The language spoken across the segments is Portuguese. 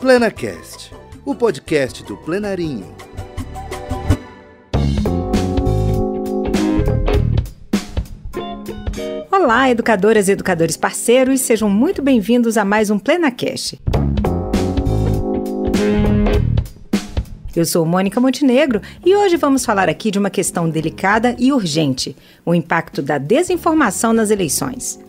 PlenaCast, o podcast do Plenarinho. Olá, educadoras e educadores parceiros, sejam muito bem-vindos a mais um PlenaCast. Eu sou Mônica Montenegro e hoje vamos falar aqui de uma questão delicada e urgente, o impacto da desinformação nas eleições.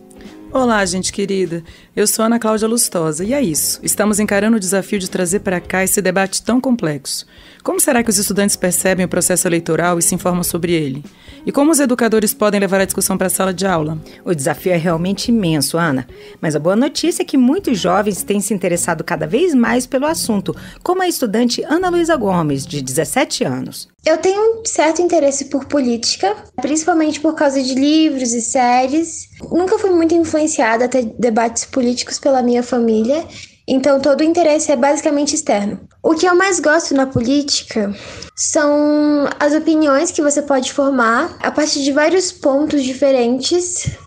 Olá, gente querida. Eu sou Ana Cláudia Lustosa e é isso. Estamos encarando o desafio de trazer para cá esse debate tão complexo. Como será que os estudantes percebem o processo eleitoral e se informam sobre ele? E como os educadores podem levar a discussão para a sala de aula? O desafio é realmente imenso, Ana. Mas a boa notícia é que muitos jovens têm se interessado cada vez mais pelo assunto, como a estudante Ana Luísa Gomes, de 17 anos. Eu tenho um certo interesse por política, principalmente por causa de livros e séries. Nunca fui muito influenciada a ter debates políticos pela minha família, então todo o interesse é basicamente externo. O que eu mais gosto na política são as opiniões que você pode formar a partir de vários pontos diferentes.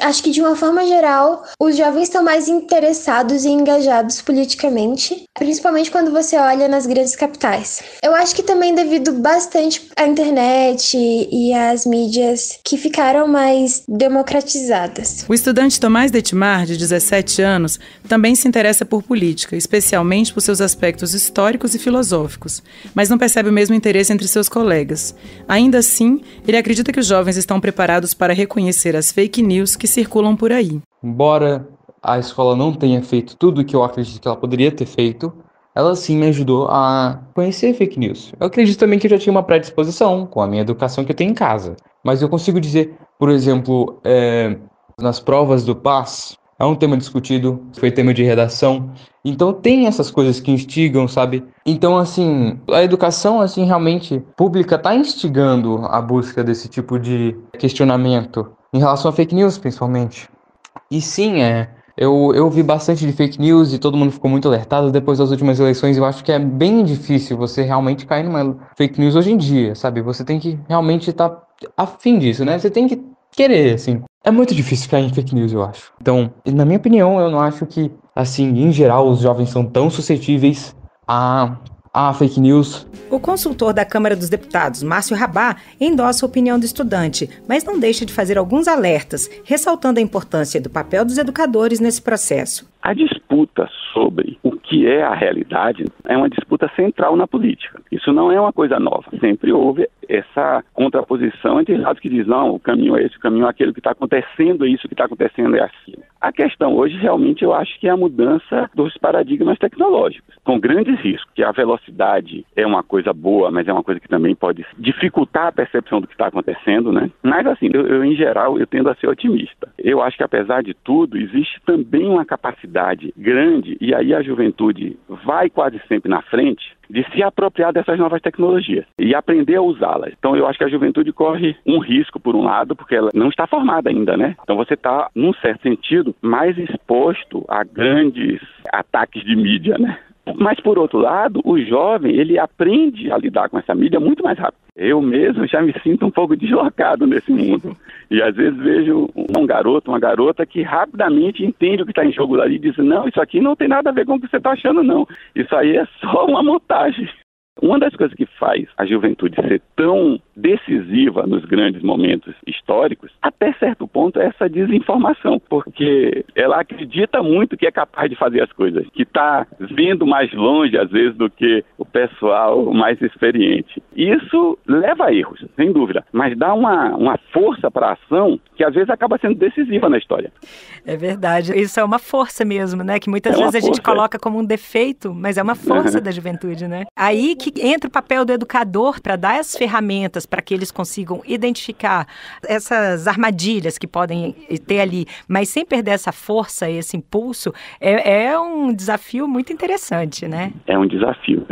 Acho que, de uma forma geral, os jovens estão mais interessados e engajados politicamente, principalmente quando você olha nas grandes capitais. Eu acho que também devido bastante à internet e às mídias que ficaram mais democratizadas. O estudante Tomás Detmar, de 17 anos, também se interessa por política, especialmente por seus aspectos históricos e filosóficos, mas não percebe o mesmo interesse entre seus colegas. Ainda assim, ele acredita que os jovens estão preparados para reconhecer as fake news que circulam por aí. Embora a escola não tenha feito tudo o que eu acredito que ela poderia ter feito, ela sim me ajudou a conhecer fake news. Eu acredito também que eu já tinha uma predisposição com a minha educação que eu tenho em casa. Mas eu consigo dizer, por exemplo, nas provas do PAS, é um tema discutido, foi tema de redação. Então tem essas coisas que instigam, sabe? Então, assim, a educação, assim, realmente pública está instigando a busca desse tipo de questionamento. Em relação a fake news, principalmente. E sim, eu vi bastante de fake news e todo mundo ficou muito alertado depois das últimas eleições. Eu acho que é bem difícil você realmente cair numa fake news hoje em dia, sabe? Você tem que realmente estar afim disso, né? Você tem que querer, assim. É muito difícil cair em fake news, eu acho. Então, na minha opinião, eu não acho que, assim, em geral, os jovens são tão suscetíveis a fake news. O consultor da Câmara dos Deputados, Márcio Rabá, endossa a opinião do estudante, mas não deixa de fazer alguns alertas, ressaltando a importância do papel dos educadores nesse processo. A disputa sobre o que é a realidade é uma disputa central na política. Isso não é uma coisa nova. Sempre houve essa contraposição entre lados que dizem, não, o caminho é esse, o caminho é aquele, o que está acontecendo é isso, o que está acontecendo é aquilo. A questão hoje, realmente, eu acho que é a mudança dos paradigmas tecnológicos, com grandes riscos, que a velocidade é uma coisa boa, mas é uma coisa que também pode dificultar a percepção do que está acontecendo, né? Mas, assim, eu, em geral, eu tendo a ser otimista. Eu acho que, apesar de tudo, existe também uma capacidade grande, e aí a juventude vai quase sempre na frente, de se apropriar dessas novas tecnologias e aprender a usá-las. Então eu acho que a juventude corre um risco, por um lado, porque ela não está formada ainda, né? Então você está, num certo sentido, mais exposto a grandes ataques de mídia, né? Mas, por outro lado, o jovem, ele aprende a lidar com essa mídia muito mais rápido. Eu mesmo já me sinto um pouco deslocado nesse mundo. E, às vezes, vejo um garoto, uma garota que rapidamente entende o que está em jogo ali e diz, não, isso aqui não tem nada a ver com o que você está achando, não. Isso aí é só uma montagem. Uma das coisas que faz a juventude ser tão decisiva nos grandes momentos históricos, até certo ponto, é essa desinformação, porque ela acredita muito que é capaz de fazer as coisas, que está vendo mais longe, às vezes, do que o pessoal mais experiente. Isso leva a erros, sem dúvida, mas dá uma força para a ação que, às vezes, acaba sendo decisiva na história. É verdade. Isso é uma força mesmo, né? Que muitas vezes a gente coloca como um defeito, mas é uma força da juventude, né? Aí que entra o papel do educador para dar as ferramentas para que eles consigam identificar essas armadilhas que podem ter ali, mas sem perder essa força, esse impulso, é um desafio muito interessante, né? É um desafio.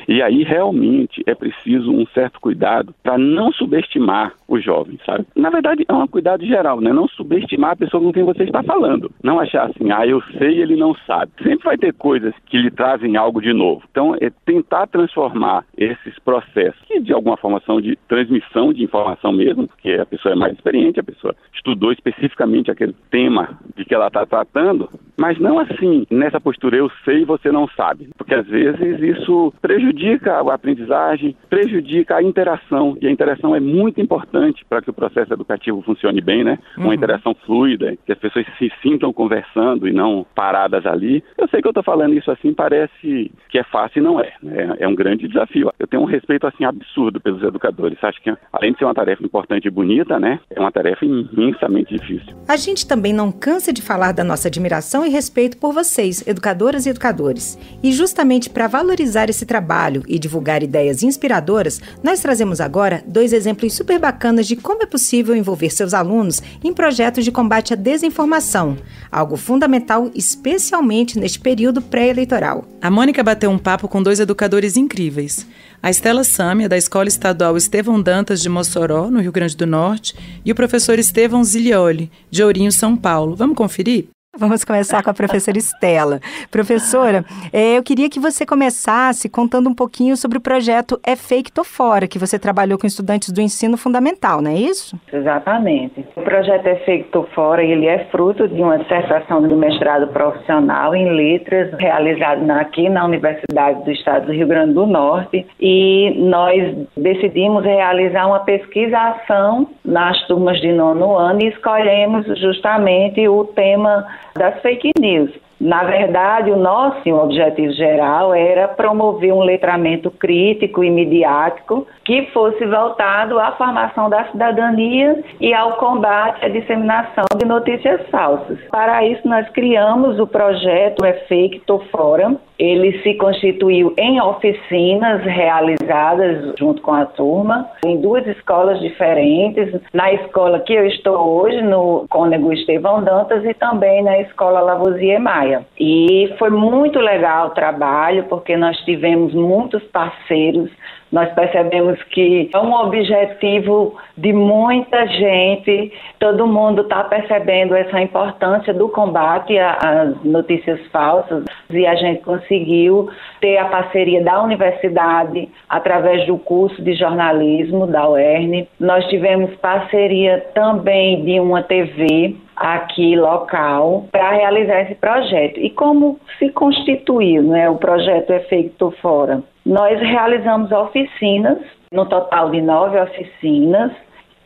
E aí, realmente, é preciso um certo cuidado para não subestimar os jovens, sabe? Na verdade, é um cuidado geral, né? Não subestimar a pessoa com quem você está falando. Não achar assim, eu sei, ele não sabe. Sempre vai ter coisas que lhe trazem algo de novo. Então, é tentar transformar esses processos, que de alguma forma são de transmissão de informação mesmo, porque a pessoa é mais experiente, a pessoa estudou especificamente aquele tema de que ela está tratando, mas não assim, nessa postura eu sei e você não sabe, porque às vezes isso prejudica a aprendizagem, prejudica a interação, e a interação é muito importante para que o processo educativo funcione bem, né? Uma interação fluida, que as pessoas se sintam conversando e não paradas ali. Eu sei que eu estou falando isso assim, parece que é fácil e não é, né? É um grande desafio. Eu tenho um respeito assim absurdo pelos educadores. Acho que além de ser uma tarefa importante e bonita, né? É uma tarefa imensamente difícil. A gente também não cansa de falar da nossa admiração e respeito por vocês, educadoras e educadores. E justamente para valorizar esse trabalho e divulgar ideias inspiradoras, nós trazemos agora 2 exemplos super bacanas de como é possível envolver seus alunos em projetos de combate à desinformação, algo fundamental especialmente neste período pré-eleitoral. A Mônica bateu um papo com 2 educadores incríveis. A Estela Sâmia, da Escola Estadual Estevão Dantas de Mossoró, no Rio Grande do Norte, e o professor Estevão Zilioli, de Ourinho, São Paulo. Vamos conferir? Vamos começar com a professora Estela. Professora, eu queria que você começasse contando um pouquinho sobre o projeto É Fake, Tô Fora, que você trabalhou com estudantes do ensino fundamental, não é isso? Exatamente. O projeto É Fake, Tô Fora, ele é fruto de uma dissertação do mestrado profissional em letras, realizado aqui na Universidade do Estado do Rio Grande do Norte, e nós decidimos realizar uma pesquisa-ação nas turmas de 9º ano e escolhemos justamente o tema das fake news. Na verdade, o nosso objetivo geral era promover um letramento crítico e midiático que fosse voltado à formação da cidadania e ao combate à disseminação de notícias falsas. Para isso, nós criamos o projeto É Fake, Tô Fora. Ele se constituiu em oficinas realizadas junto com a turma, em 2 escolas diferentes, na escola que eu estou hoje, no Cônego Estevão Dantas, e também na escola Lavoisier Maia. E foi muito legal o trabalho, porque nós tivemos muitos parceiros. Nós percebemos que é um objetivo de muita gente, todo mundo está percebendo essa importância do combate às notícias falsas, e a gente conseguiu ter a parceria da universidade através do curso de jornalismo da UERN. Nós tivemos parceria também de uma TV aqui local para realizar esse projeto. E como se constituiu, né, o projeto É Fake, Tô Fora? Nós realizamos oficinas, no total de 9 oficinas,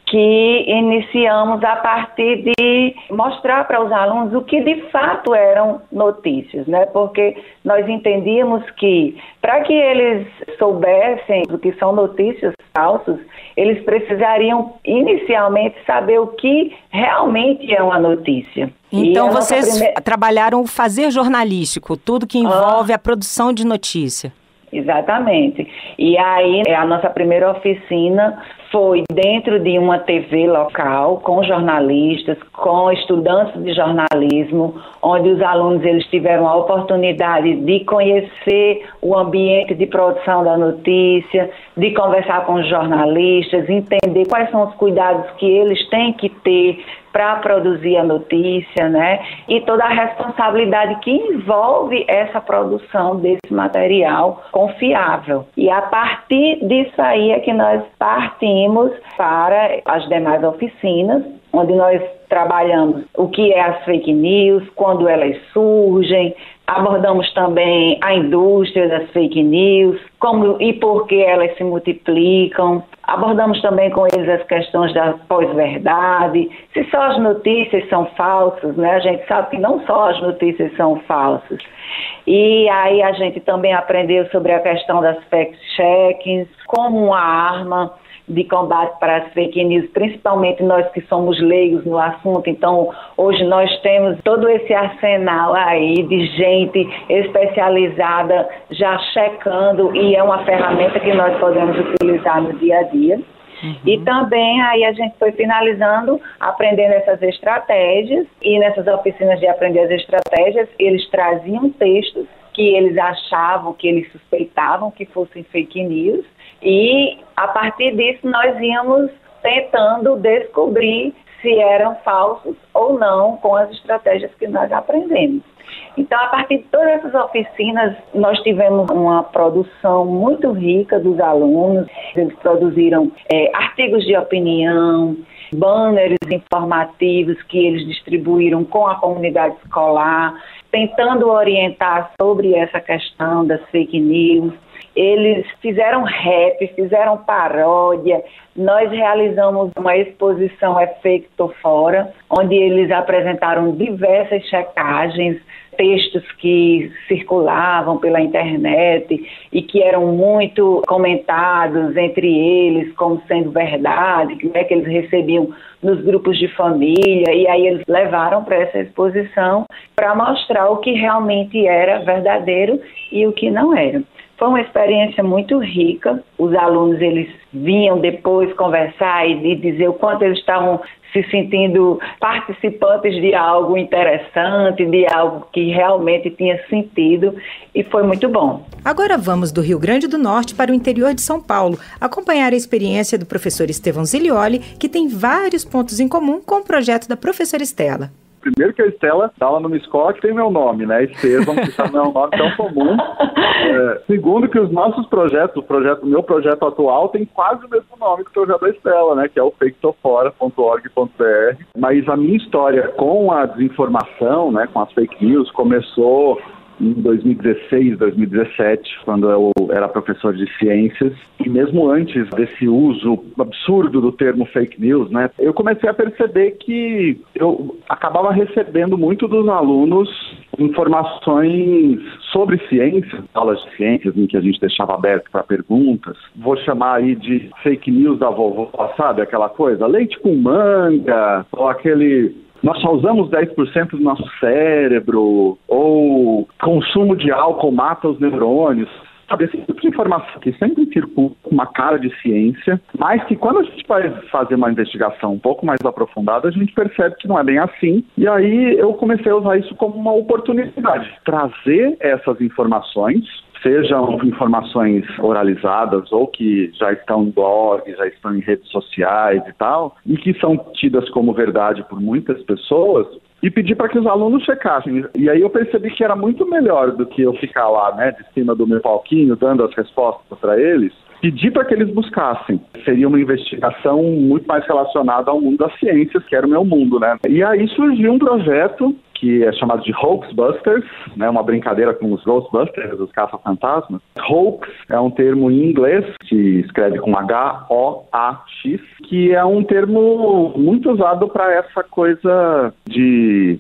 que iniciamos a partir de mostrar para os alunos o que de fato eram notícias, né? Porque nós entendíamos que, para que eles soubessem o que são notícias falsas, eles precisariam inicialmente saber o que realmente é uma notícia. Então vocês trabalharam o fazer jornalístico, tudo que envolve a produção de notícia. Exatamente. E aí a nossa primeira oficina foi dentro de uma TV local, com jornalistas, com estudantes de jornalismo, onde os alunos eles tiveram a oportunidade de conhecer o ambiente de produção da notícia, de conversar com os jornalistas, entender quais são os cuidados que eles têm que ter para produzir a notícia, né? E toda a responsabilidade que envolve essa produção desse material confiável. E a partir disso aí é que nós partimos para as demais oficinas, onde nós trabalhamos o que é as fake news, quando elas surgem, abordamos também a indústria das fake news, como e por que elas se multiplicam. Abordamos também com eles as questões da pós-verdade, se só as notícias são falsas, né? A gente sabe que não só as notícias são falsas. E aí a gente também aprendeu sobre a questão das fact-checkings, como uma arma de combate para as fake news, principalmente nós que somos leigos no assunto. Então, hoje nós temos todo esse arsenal aí de gente especializada já checando, e é uma ferramenta que nós podemos utilizar no dia a dia. E também aí a gente foi finalizando, aprendendo essas estratégias, e nessas oficinas de aprender as estratégias, eles traziam textos que eles achavam, que eles suspeitavam que fossem fake news, e a partir disso nós íamos tentando descobrir se eram falsos ou não com as estratégias que nós aprendemos. Então, a partir de todas essas oficinas, nós tivemos uma produção muito rica dos alunos. Eles produziram artigos de opinião, banners informativos que eles distribuíram com a comunidade escolar, tentando orientar sobre essa questão das fake news. Eles fizeram rap, fizeram paródia. Nós realizamos uma exposição Fake Tô Fora, onde eles apresentaram diversas checagens, textos que circulavam pela internet e que eram muito comentados entre eles como sendo verdade, né, que eles recebiam nos grupos de família, e aí eles levaram para essa exposição para mostrar o que realmente era verdadeiro e o que não era. Foi uma experiência muito rica. Os alunos, eles vinham depois conversar e dizer o quanto eles estavam se sentindo participantes de algo interessante, de algo que realmente tinha sentido, e foi muito bom. Agora vamos do Rio Grande do Norte para o interior de São Paulo, acompanhar a experiência do professor Estevão Zilioli, que tem vários pontos em comum com o projeto da professora Estela. Primeiro que a Estela dá aula numa escola que tem meu nome, né? Estevão, que não é um nome tão comum. Segundo que os nossos projetos, o meu projeto atual tem quase o mesmo nome que o projeto da Estela, né? Que é o faketofora.org.br. Mas a minha história com a desinformação, né? Com as fake news, começou em 2016, 2017, quando eu era professor de ciências, e mesmo antes desse uso absurdo do termo fake news, né, eu comecei a perceber que eu acabava recebendo muito dos alunos informações sobre ciências, aulas de ciências em que a gente deixava aberto para perguntas. Vou chamar aí de fake news da vovó, sabe, aquela coisa, leite com manga, ou aquele... Nós só usamos 10% do nosso cérebro, ou consumo de álcool mata os neurônios. Sabe, esse tipo de informação que sempre circula com uma cara de ciência, mas que quando a gente vai fazer uma investigação um pouco mais aprofundada, a gente percebe que não é bem assim. E aí eu comecei a usar isso como uma oportunidade, trazer essas informações, sejam informações oralizadas ou que já estão em blogs, já estão em redes sociais e tal, e que são tidas como verdade por muitas pessoas, e pedir para que os alunos checassem. E aí eu percebi que era muito melhor do que eu ficar lá, né, de cima do meu palquinho, dando as respostas para eles, pedir para que eles buscassem. Seria uma investigação muito mais relacionada ao mundo das ciências, que era o meu mundo, né? E aí surgiu um projeto que é chamado de Hoaxbusters, né, uma brincadeira com os Ghostbusters, os caça-fantasmas. Hoax é um termo em inglês, que escreve com H-O-A-X, que é um termo muito usado para essa coisa de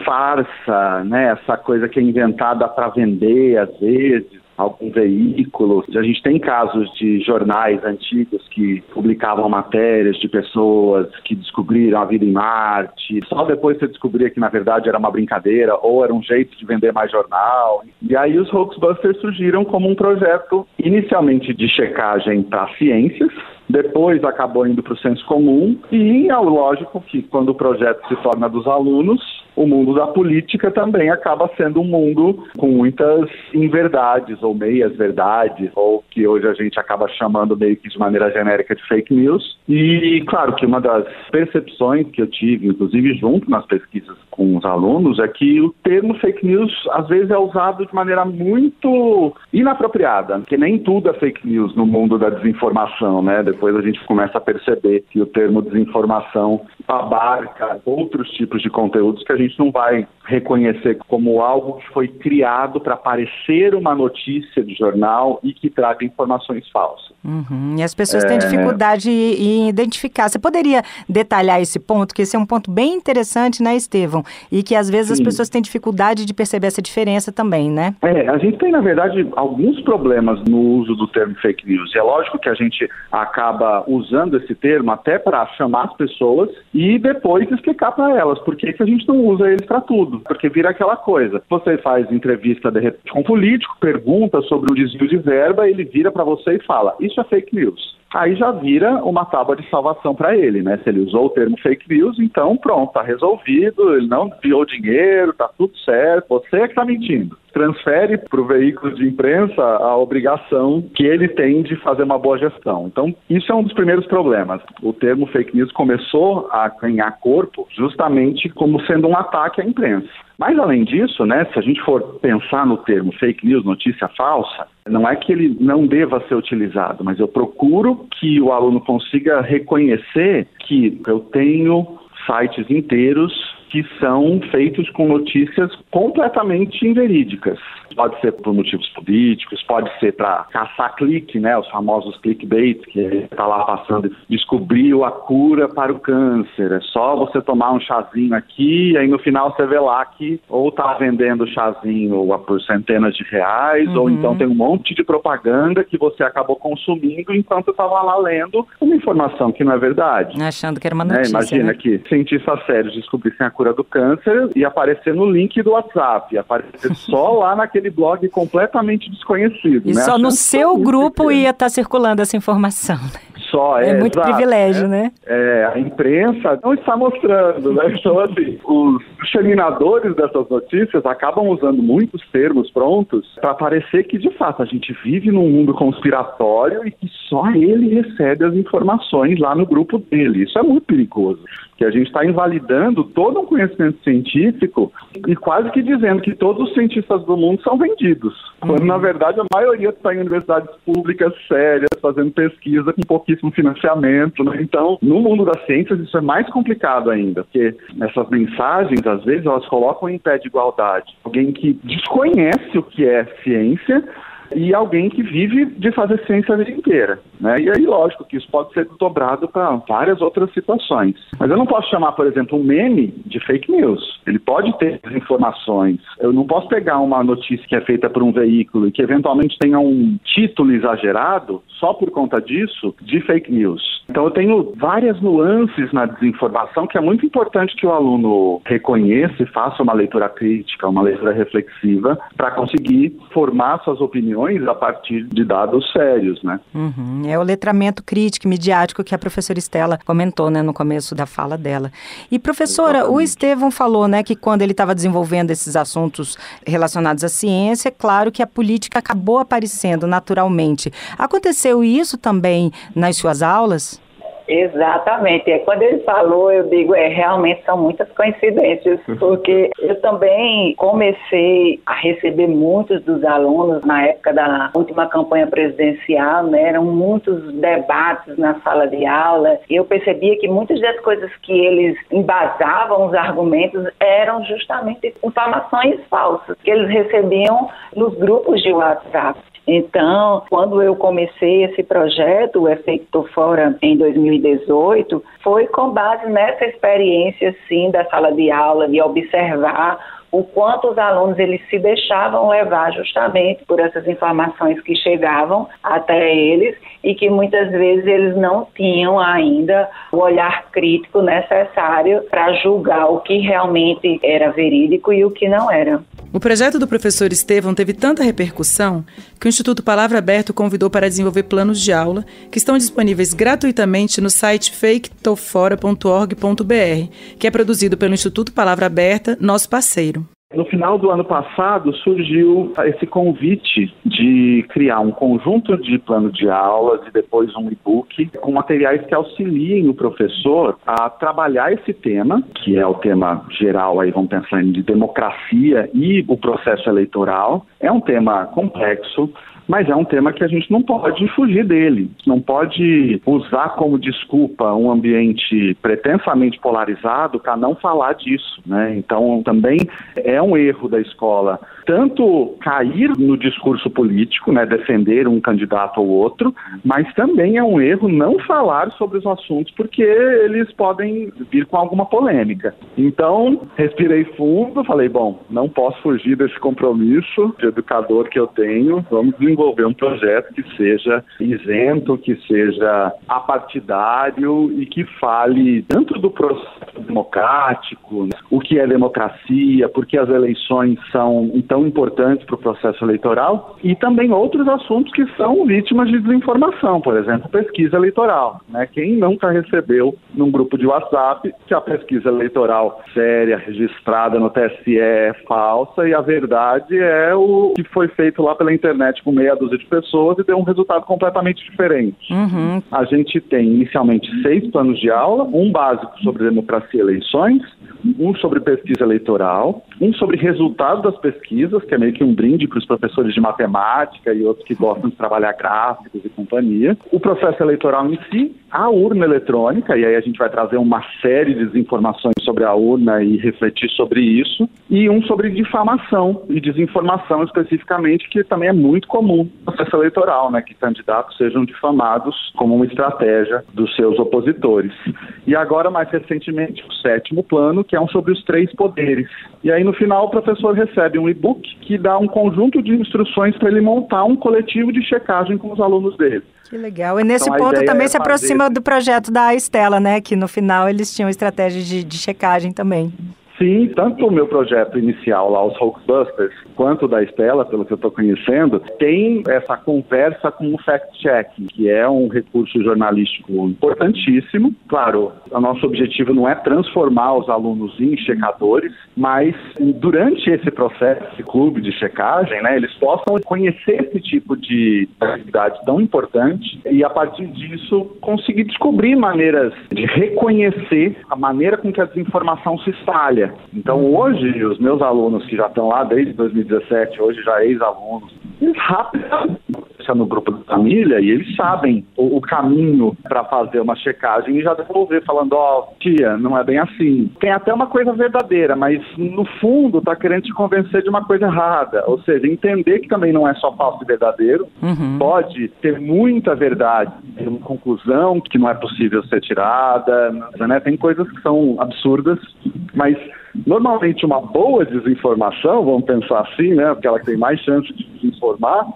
farsa, né, essa coisa que é inventada para vender, às vezes, algum veículo. A gente tem casos de jornais antigos que publicavam matérias de pessoas que descobriram a vida em Marte. Só depois você descobria que, na verdade, era uma brincadeira ou era um jeito de vender mais jornal. E aí os Hoaxbusters surgiram como um projeto inicialmente de checagem para ciências, depois acabou indo para o senso comum e, lógico, que quando o projeto se torna dos alunos, o mundo da política também acaba sendo um mundo com muitas inverdades ou meias-verdades, ou que hoje a gente acaba chamando meio que de maneira genérica de fake news. E, claro, que uma das percepções que eu tive, inclusive junto nas pesquisas com os alunos, é que o termo fake news, às vezes, é usado de maneira muito inapropriada, porque nem tudo é fake news no mundo da desinformação, né? Depois a gente começa a perceber que o termo desinformação abarca outros tipos de conteúdos que a gente não vai reconhecer como algo que foi criado para parecer uma notícia de jornal e que traga informações falsas. Uhum. E as pessoas têm dificuldade em identificar. Você poderia detalhar esse ponto, que esse é um ponto bem interessante, né, Estevão? E que às vezes as pessoas têm dificuldade de perceber essa diferença também, né? A gente tem, na verdade, alguns problemas no uso do termo fake news. E é lógico que a gente acaba usando esse termo até para chamar as pessoas e depois explicar para elas por que a gente não usa eles para tudo. Porque vira aquela coisa. Você faz entrevista, de repente, com um político, pergunta sobre um desvio de verba, ele vira para você e fala, isso é fake news. Aí já vira uma tábua de salvação para ele, né? Se ele usou o termo fake news, então pronto, tá resolvido, ele não desviou dinheiro, tá tudo certo, você é que tá mentindo. transfere para o veículo de imprensa a obrigação que ele tem de fazer uma boa gestão. Então, isso é um dos primeiros problemas. O termo fake news começou a ganhar corpo justamente como sendo um ataque à imprensa. Mas, além disso, né, se a gente for pensar no termo fake news, notícia falsa, não é que ele não deva ser utilizado, mas eu procuro que o aluno consiga reconhecer que eu tenho sites inteiros que são feitos com notícias completamente inverídicas. Pode ser por motivos políticos, pode ser para caçar clique, né, os famosos clickbait, que está lá passando, descobriu a cura para o câncer, é só você tomar um chazinho aqui, e aí no final você vê lá que ou está vendendo chazinho por centenas de reais, ou então tem um monte de propaganda que você acabou consumindo enquanto estava lá lendo uma informação que não é verdade. Achando que era uma notícia, Imagina que cientistas sérios descobrissem a cura do câncer e aparecer no link do WhatsApp, aparecer só lá naquele blog completamente desconhecido. E né? só no seu grupo ia estar circulando essa informação, né? Só, é muito exato, privilégio, né? A imprensa não está mostrando, né? Então, assim, os disseminadores dessas notícias acabam usando muitos termos prontos para parecer que, de fato, a gente vive num mundo conspiratório e que só ele recebe as informações lá no grupo dele. Isso é muito perigoso, porque a gente está invalidando todo um conhecimento científico e quase que dizendo que todos os cientistas do mundo são vendidos, quando, na verdade, a maioria está em universidades públicas sérias, fazendo pesquisa com pouquíssimo financiamento, né? Então, no mundo das ciências, isso é mais complicado ainda, porque essas mensagens, às vezes, elas colocam em pé de igualdade alguém que desconhece o que é ciência e alguém que vive de fazer ciência a vida inteira, né? E aí, lógico que isso pode ser dobrado para várias outras situações. Mas eu não posso chamar, por exemplo, um meme de fake news. Ele pode ter informações. Eu não posso pegar uma notícia que é feita por um veículo e que eventualmente tenha um título exagerado, só por conta disso, de fake news. Então eu tenho várias nuances na desinformação que é muito importante que o aluno reconheça e faça uma leitura crítica, uma leitura reflexiva, para conseguir formar suas opiniões a partir de dados sérios, né? É o letramento crítico e midiático que a professora Estela comentou, né, no começo da fala dela. E, professora, exatamente, o Estevão falou, né, que quando ele estava desenvolvendo esses assuntos relacionados à ciência, é claro que a política acabou aparecendo naturalmente. Aconteceu isso também nas suas aulas? Exatamente. Quando ele falou, eu digo, realmente são muitas coincidências, porque eu também comecei a receber muitos dos alunos na época da última campanha presidencial, né? Eram muitos debates na sala de aula, e eu percebia que muitas das coisas que eles embasavam os argumentos eram justamente informações falsas, que eles recebiam nos grupos de WhatsApp. Então, quando eu comecei esse projeto, o Efeito Tô Fora, em 2018, foi com base nessa experiência, sim, da sala de aula, de observar o quanto os alunos eles se deixavam levar justamente por essas informações que chegavam até eles e que muitas vezes eles não tinham ainda o olhar crítico necessário para julgar o que realmente era verídico e o que não era. O projeto do professor Estevão teve tanta repercussão que o Instituto Palavra Aberta o convidou para desenvolver planos de aula que estão disponíveis gratuitamente no site faketofora.org.br, que é produzido pelo Instituto Palavra Aberta, nosso parceiro. No final do ano passado, surgiu esse convite de criar um conjunto de plano de aulas e depois um e-book com materiais que auxiliem o professor a trabalhar esse tema, que é o tema geral, aí vamos pensar em de democracia e o processo eleitoral. É um tema complexo, mas é um tema que a gente não pode fugir dele. Não pode usar como desculpa um ambiente pretensamente polarizado para não falar disso, né? Então, também é um erro da escola tanto cair no discurso político, né, defender um candidato ou outro, mas também é um erro não falar sobre os assuntos porque eles podem vir com alguma polêmica. Então, respirei fundo, falei, bom, não posso fugir desse compromisso de educador que eu tenho, vamos desenvolver um projeto que seja isento, que seja apartidário e que fale tanto do processo democrático, o que é democracia, por que as eleições são tão importantes para o processo eleitoral, e também outros assuntos que são vítimas de desinformação, por exemplo, pesquisa eleitoral, né? Quem nunca recebeu num grupo de WhatsApp que a pesquisa eleitoral séria, registrada no TSE é falsa e a verdade é o que foi feito lá pela internet com meia dúzia de pessoas e deu um resultado completamente diferente. A gente tem inicialmente 6 planos de aula, um básico sobre democracia e eleições, um sobre pesquisa eleitoral, um sobre resultado das pesquisas, que é meio que um brinde para os professores de matemática e outros que gostam de trabalhar gráficos e companhia, o processo eleitoral em si, a urna eletrônica, e aí a gente vai trazer uma série de desinformações sobre a urna e refletir sobre isso, e um sobre difamação e desinformação especificamente, que também é muito comum no processo eleitoral, né, que candidatos sejam difamados como uma estratégia dos seus opositores. E agora, mais recentemente, o 7º plano, que é um sobre os 3 poderes. E aí, no final, o professor recebe um e-book que dá um conjunto de instruções para ele montar um coletivo de checagem com os alunos dele. Que legal. E nesse ponto também se aproxima do projeto da Estela, né? Que no final eles tinham estratégia de checagem também. Sim, tanto o meu projeto inicial lá, os Hoaxbusters, quanto da Estela, pelo que eu estou conhecendo, tem essa conversa com o fact-checking, que é um recurso jornalístico importantíssimo. Claro, o nosso objetivo não é transformar os alunos em checadores, mas durante esse processo, esse clube de checagem, né, eles possam conhecer esse tipo de atividade tão importante e, a partir disso, conseguir descobrir maneiras de reconhecer a maneira com que a desinformação se espalha. Então, hoje, os meus alunos que já estão lá desde 2017, hoje já ex-alunos, eles rapidamente estão no grupo da família e eles sabem o caminho para fazer uma checagem e já devolver falando, tia, não é bem assim. Tem até uma coisa verdadeira, mas no fundo está querendo te convencer de uma coisa errada. Ou seja, entender que também não é só falso e verdadeiro, pode ter muita verdade, ter uma conclusão que não é possível ser tirada, né? Tem coisas que são absurdas, mas normalmente uma boa desinformação, vamos pensar assim, né, porque ela tem mais chance de desinformar,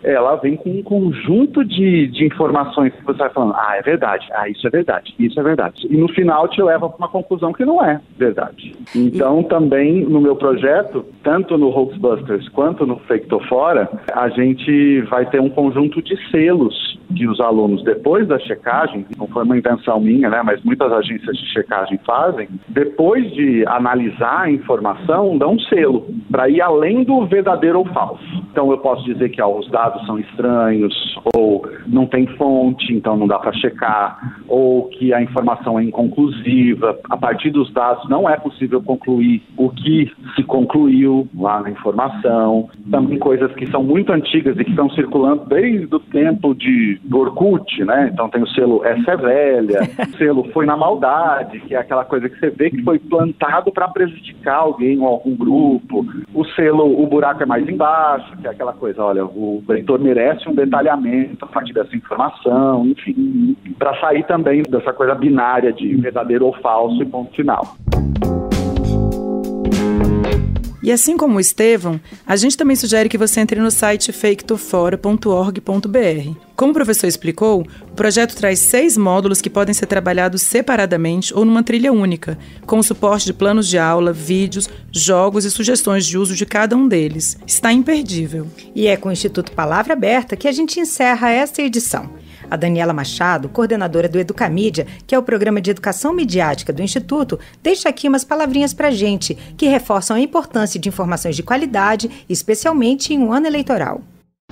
ela vem com um conjunto de informações que você vai falando, é verdade, isso é verdade, isso é verdade. E no final te leva para uma conclusão que não é verdade. Então também no meu projeto, tanto no Hoaxbusters quanto no Fake Tô Fora, a gente vai ter um conjunto de selos que os alunos, depois da checagem, não foi uma invenção minha, né, mas muitas agências de checagem fazem, depois de analisar a informação, dão um selo para ir além do verdadeiro ou falso. Então eu posso dizer que os dados são estranhos, ou não tem fonte, então não dá para checar, ou que a informação é inconclusiva, a partir dos dados não é possível concluir o que se concluiu lá na informação. Também coisas que são muito antigas e que estão circulando desde o tempo do Orkut, né? Então tem o selo Essa é Velha, o selo Foi na Maldade, que é aquela coisa que você vê que foi plantado para prejudicar alguém ou algum grupo. O selo O Buraco é Mais Embaixo, que é aquela coisa, olha, o leitor merece um detalhamento a partir dessa informação, enfim, para sair também dessa coisa binária de verdadeiro ou falso e ponto final. E assim como o Estevão, a gente também sugere que você entre no site faketofora.org.br. Como o professor explicou, o projeto traz 6 módulos que podem ser trabalhados separadamente ou numa trilha única, com o suporte de planos de aula, vídeos, jogos e sugestões de uso de cada um deles. Está imperdível. E é com o Instituto Palavra Aberta que a gente encerra esta edição. A Daniela Machado, coordenadora do Educamídia, que é o programa de educação midiática do Instituto, deixa aqui umas palavrinhas pra gente, que reforçam a importância de informações de qualidade, especialmente em um ano eleitoral.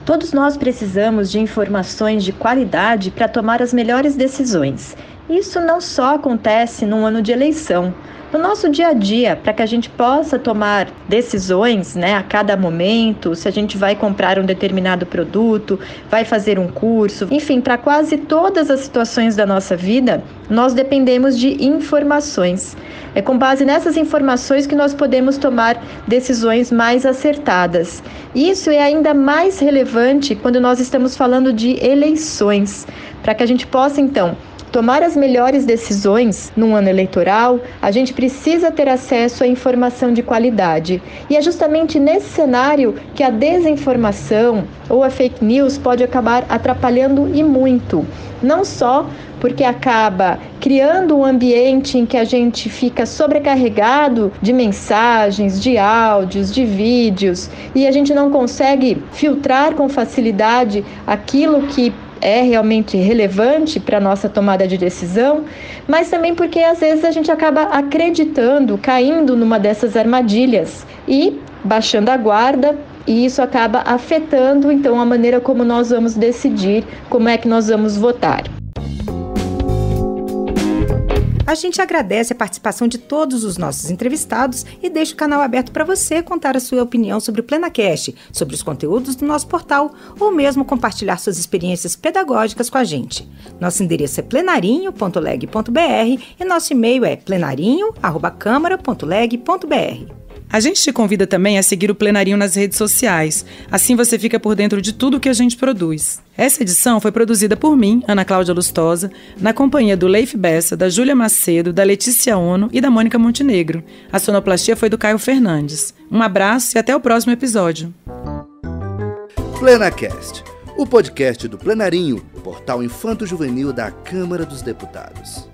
Todos nós precisamos de informações de qualidade para tomar as melhores decisões. Isso não só acontece num ano de eleição. No nosso dia a dia, para que a gente possa tomar decisões, né, a cada momento, se a gente vai comprar um determinado produto, vai fazer um curso, enfim, para quase todas as situações da nossa vida, nós dependemos de informações. É com base nessas informações que nós podemos tomar decisões mais acertadas. Isso é ainda mais relevante quando nós estamos falando de eleições, para que a gente possa, então, tomar as melhores decisões num ano eleitoral, a gente precisa ter acesso à informação de qualidade. E é justamente nesse cenário que a desinformação ou a fake news pode acabar atrapalhando e muito. Não só porque acaba criando um ambiente em que a gente fica sobrecarregado de mensagens, de áudios, de vídeos, e a gente não consegue filtrar com facilidade aquilo que é realmente relevante para a nossa tomada de decisão, mas também porque às vezes a gente acaba acreditando, caindo numa dessas armadilhas e baixando a guarda, e isso acaba afetando então a maneira como nós vamos decidir como é que nós vamos votar. A gente agradece a participação de todos os nossos entrevistados e deixa o canal aberto para você contar a sua opinião sobre o PlenaCast, sobre os conteúdos do nosso portal ou mesmo compartilhar suas experiências pedagógicas com a gente. Nosso endereço é plenarinho.leg.br e nosso e-mail é plenarinho@câmara.leg.br. A gente te convida também a seguir o Plenarinho nas redes sociais. Assim você fica por dentro de tudo que a gente produz. Essa edição foi produzida por mim, Ana Cláudia Lustosa, na companhia do Leif Bessa, da Júlia Macedo, da Letícia Ono e da Mônica Montenegro. A sonoplastia foi do Caio Fernandes. Um abraço e até o próximo episódio. PlenaCast, o podcast do Plenarinho, portal infanto-juvenil da Câmara dos Deputados.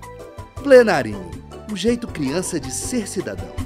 Plenarinho, o jeito criança de ser cidadão.